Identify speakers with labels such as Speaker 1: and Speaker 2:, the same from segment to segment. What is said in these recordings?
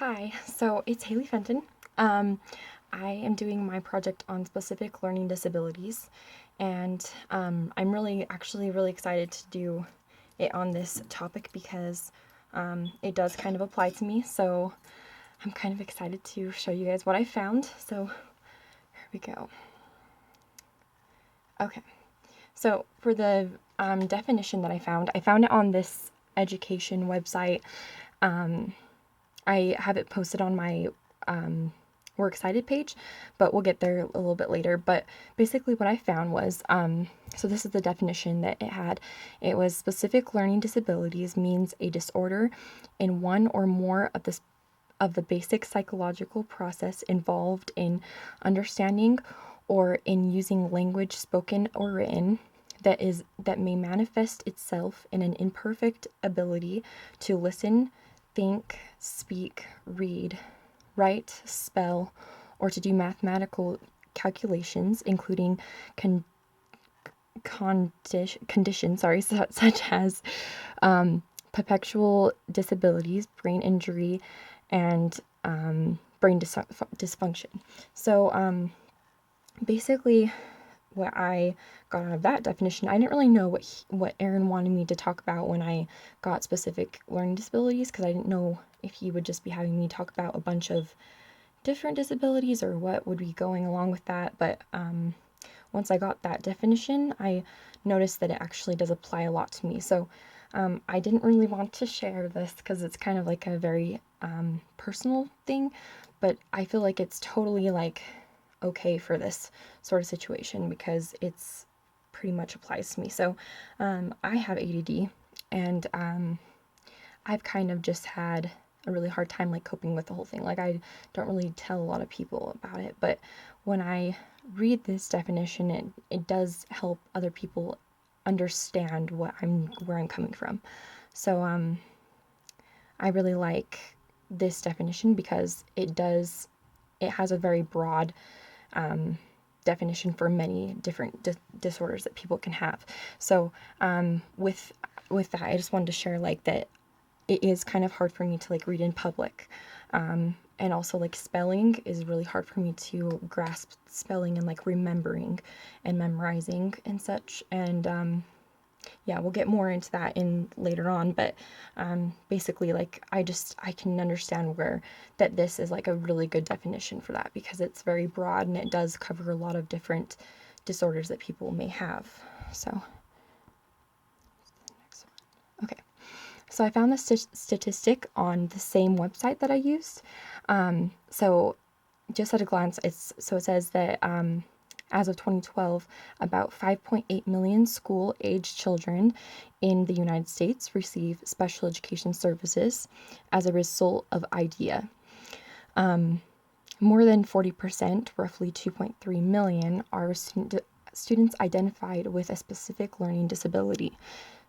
Speaker 1: Hi, so it's Haley Fenton. Um, I am doing my project on specific learning disabilities, and I'm actually really excited to do it on this topic because it does kind of apply to me. So I'm kind of excited to show you guys what I found. So here we go. Okay, so for the definition that I found it on this education website. I have it posted on my We're Excited page, but we'll get there a little bit later. But basically, what I found was so this is the definition that it had. It was specific learning disabilities means a disorder in one or more of the basic psychological process involved in understanding or in using language spoken or written that may manifest itself in an imperfect ability to listen, think, speak, read, write, spell, or to do mathematical calculations, including conditions, such as perpetual disabilities, brain injury, and brain dysfunction. So basically, what I got out of that definition, I didn't really know what Aaron wanted me to talk about when I got specific learning disabilities, because I didn't know if he would just be having me talk about a bunch of different disabilities or what would be going along with that. But once I got that definition, I noticed that it actually does apply a lot to me. So I didn't really want to share this because it's kind of like a very personal thing, but I feel like it's totally like okay for this sort of situation because it's pretty much applies to me. So I have ADD, and I've kind of just had a really hard time like coping with the whole thing. Like, I don't really tell a lot of people about it, but when I read this definition, it does help other people understand where I'm coming from. So I really like this definition because it has a very broad definition for many different disorders that people can have. So with that, I just wanted to share like that it is kind of hard for me to like read in public. And also like spelling is really hard for me to grasp spelling and like remembering and memorizing and such. And yeah, we'll get more into that in later on, but basically like I can understand where that this is like a really good definition for that because it's very broad and it does cover a lot of different disorders that people may have. So okay, so I found this statistic on the same website that I used. So just at a glance, it says that as of 2012, about 5.8 million school-aged children in the United States receive special education services as a result of IDEA. More than 40%, roughly 2.3 million, are students identified with a specific learning disability.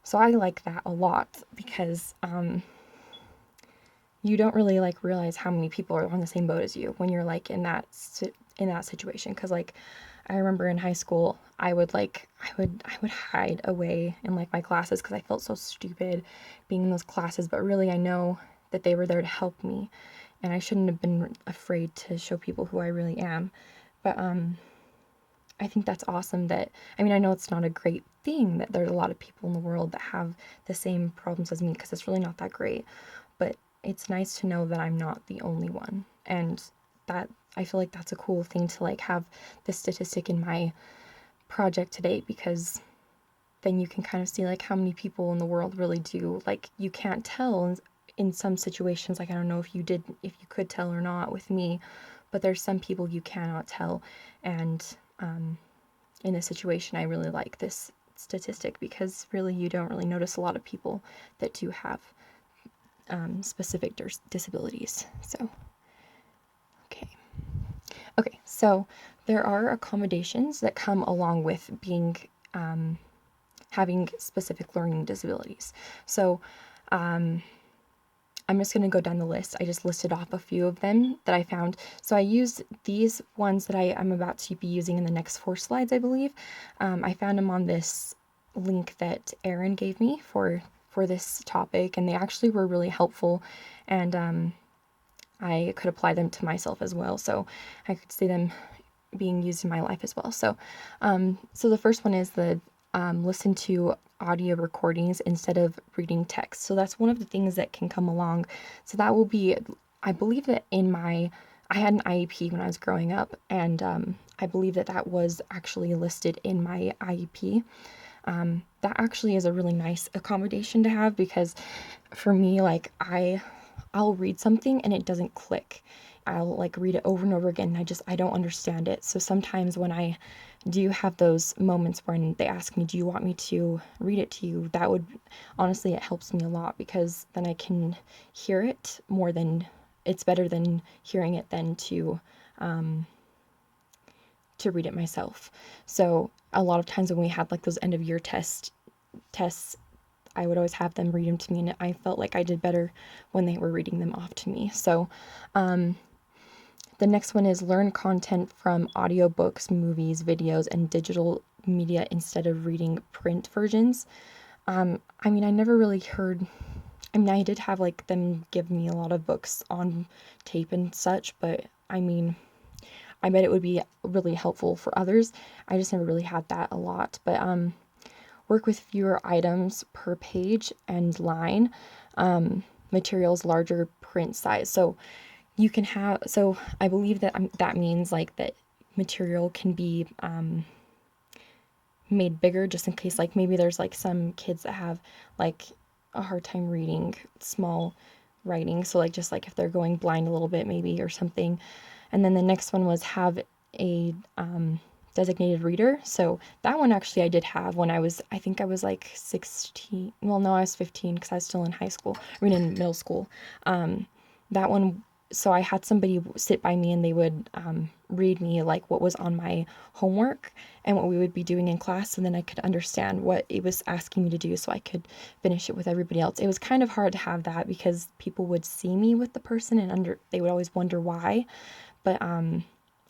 Speaker 1: So I like that a lot because you don't really like realize how many people are on the same boat as you when you're like in that situation. Because like I remember in high school, I would hide away in like my classes because I felt so stupid being in those classes. But really, I know that they were there to help me, and I shouldn't have been afraid to show people who I really am. But I think that's awesome that, I mean, I know it's not a great thing that there's a lot of people in the world that have the same problems as me because it's really not that great. But it's nice to know that I'm not the only one. And that I feel like that's a cool thing to like have this statistic in my project today because then you can kind of see like how many people in the world really do. Like you can't tell in some situations, like I don't know if you could tell or not with me, but there's some people you cannot tell. And in this situation, I really like this statistic because really you don't really notice a lot of people that do have specific disabilities. So, okay, so there are accommodations that come along with being having specific learning disabilities. So, I'm just going to go down the list. I just listed off a few of them that I found. So I used these ones that I'm about to be using in the next 4 slides, I believe. I found them on this link that Aaron gave me for this topic, and they actually were really helpful. And I could apply them to myself as well. So I could see them being used in my life as well. So, so the first one is the listen to audio recordings instead of reading text. So that's one of the things that can come along. So that will be, I believe that I had an IEP when I was growing up, and I believe that that was actually listed in my IEP. That actually is a really nice accommodation to have, because for me, like I'll read something and it doesn't click. I'll like read it over and over again and I don't understand it. So sometimes when I do have those moments when they ask me, do you want me to read it to you? That would, honestly, it helps me a lot, because then I can hear it more than, it's better than hearing it than to read it myself. So a lot of times when we had like those end of year tests, I would always have them read them to me, and I felt like I did better when they were reading them off to me. So, the next one is learn content from audiobooks, movies, videos, and digital media instead of reading print versions. I mean, I never really heard, I mean, I did have like them give me a lot of books on tape and such, but I mean, I bet it would be really helpful for others. I just never really had that a lot. But work with fewer items per page and line. Materials larger print size. So you can have, so I believe that that means like that material can be made bigger, just in case like maybe there's like some kids that have like a hard time reading small writing. So like just like if they're going blind a little bit maybe or something. And then the next one was have a designated reader. So that one actually I did have when I think I was like 16. Well, no, I was 15 because I was still in high school, I mean in middle school. That one, so I had somebody sit by me and they would read me like what was on my homework and what we would be doing in class, and then I could understand what it was asking me to do so I could finish it with everybody else. It was kind of hard to have that because people would see me with the person and they would always wonder why, but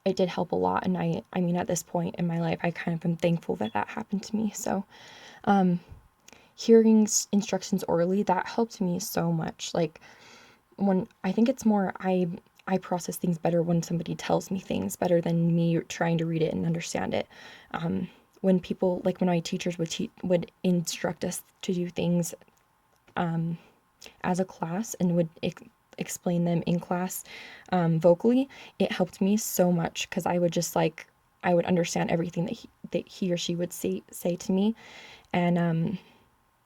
Speaker 1: it did help a lot. And I mean, at this point in my life, I kind of am thankful that that happened to me. So hearing instructions orally, that helped me so much. Like when I think it's more I process things better when somebody tells me things better than me trying to read it and understand it. When people, like when my teachers would instruct us to do things as a class and would explain them in class vocally, it helped me so much because I would just like I would understand everything that he or she would say to me. And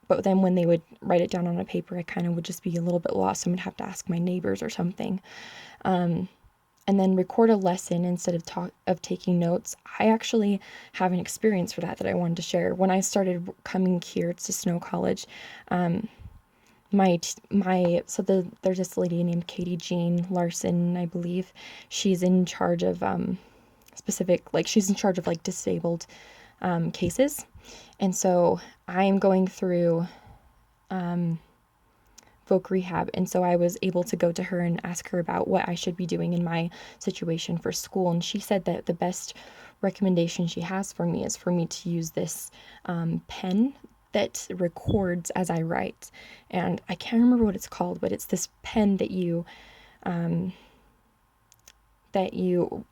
Speaker 1: but then when they would write it down on a paper, I kind of would just be a little bit lost. I would have to ask my neighbors or something. And then record a lesson instead of taking notes. I actually have an experience for that I wanted to share. When I started coming here to Snow College, there's this lady named Katie Jean Larson, I believe. She's in charge of she's in charge of like disabled cases. And so I'm going through voc rehab, and so I was able to go to her and ask her about what I should be doing in my situation for school. And she said that the best recommendation she has for me is for me to use this pen that records as I write. And I can't remember what it's called, but it's this pen that you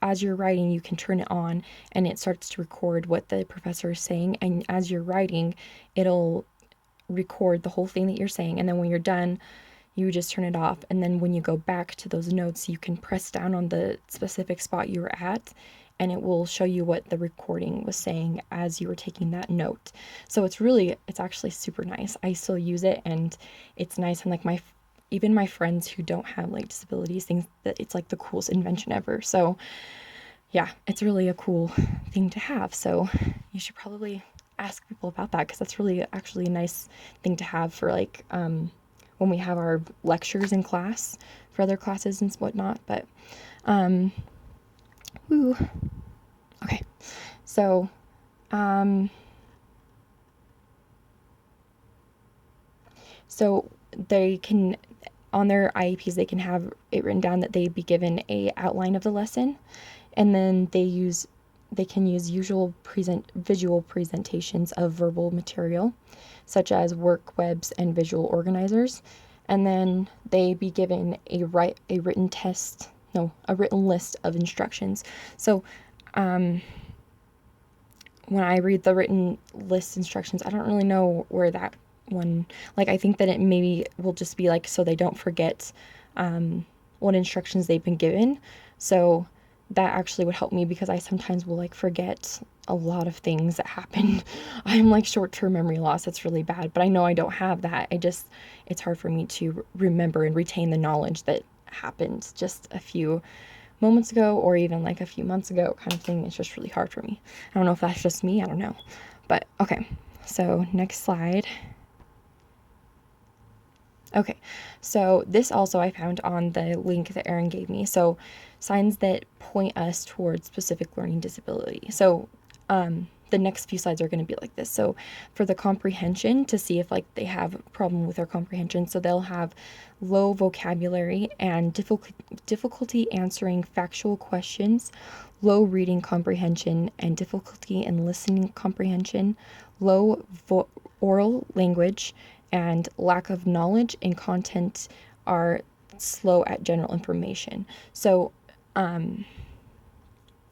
Speaker 1: as you're writing, you can turn it on and it starts to record what the professor is saying, and as you're writing, it'll record the whole thing that you're saying, and then when you're done, you just turn it off. And then when you go back to those notes, you can press down on the specific spot you were at, and it will show you what the recording was saying as you were taking that note. So it's actually super nice. I still use it, and it's nice. And like even my friends who don't have like disabilities think that it's like the coolest invention ever. So yeah, it's really a cool thing to have. So you should probably ask people about that, because that's really actually a nice thing to have for like when we have our lectures in class for other classes and whatnot. But okay, so so they can, on their IEPs, they can have it written down that they be given a outline of the lesson, and then they can use visual presentations of verbal material, such as work webs and visual organizers. and then they be given a written list of instructions. So when I read the written list instructions, I don't really know where that one, like, I think that it maybe will just be like, so they don't forget what instructions they've been given. So that actually would help me, because I sometimes will like forget a lot of things that happen. I'm like short-term memory loss. That's really bad, but I know I don't have that. It's hard for me to remember and retain the knowledge that happened just a few moments ago, or even like a few months ago, kind of thing. It's just really hard for me. I don't know if that's just me, I don't know. But okay, so next slide. Okay, so this also I found on the link that Erin gave me. So signs that point us towards specific learning disability. So the next few slides are going to be like this. So for the comprehension, to see if like they have a problem with their comprehension, so they'll have low vocabulary and difficulty answering factual questions, low reading comprehension and difficulty in listening comprehension, low oral language, and lack of knowledge and content are slow at general information. So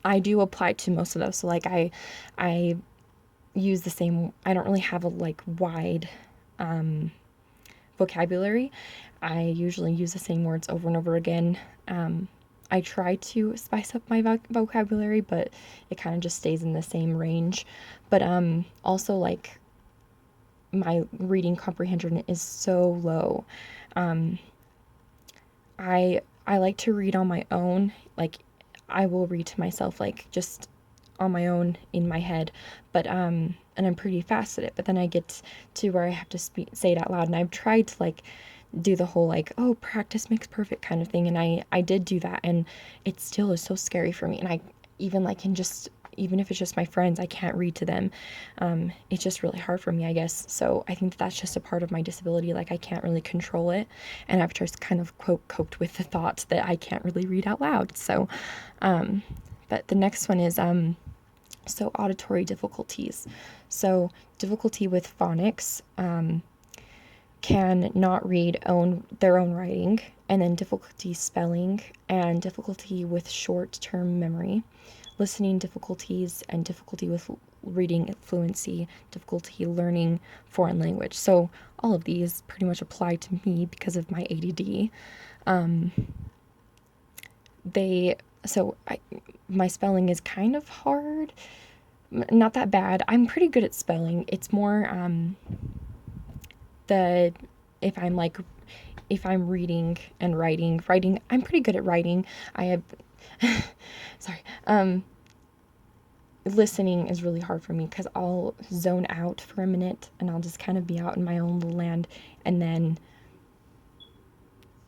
Speaker 1: I do apply to most of those. So like I use the same, I don't really have a like wide vocabulary. I usually use the same words over and over again. I try to spice up my vocabulary, but it kind of just stays in the same range. But also like my reading comprehension is so low. I like to read on my own. Like I will read to myself like just on my own in my head, but and I'm pretty fast at it. But then I get to where I have to say it out loud, and I've tried to like do the whole like, oh, practice makes perfect kind of thing, and I did do that, and it still is so scary for me. And I even like can just, even if it's just my friends, I can't read to them. It's just really hard for me, I guess. So I think that's just a part of my disability. Like I can't really control it, and I've just kind of coped with the thought that I can't really read out loud. So, but the next one is so auditory difficulties. So difficulty with phonics, can not read their own writing, and then difficulty spelling, and difficulty with short-term memory, listening difficulties, and difficulty with reading fluency, difficulty learning foreign language. So all of these pretty much apply to me because of my ADD. My spelling is kind of hard, not that bad. I'm pretty good at spelling. It's more the if I'm like if I'm reading and writing, I'm pretty good at writing. I have sorry. Listening is really hard for me because I'll zone out for a minute and I'll just kind of be out in my own little land, and then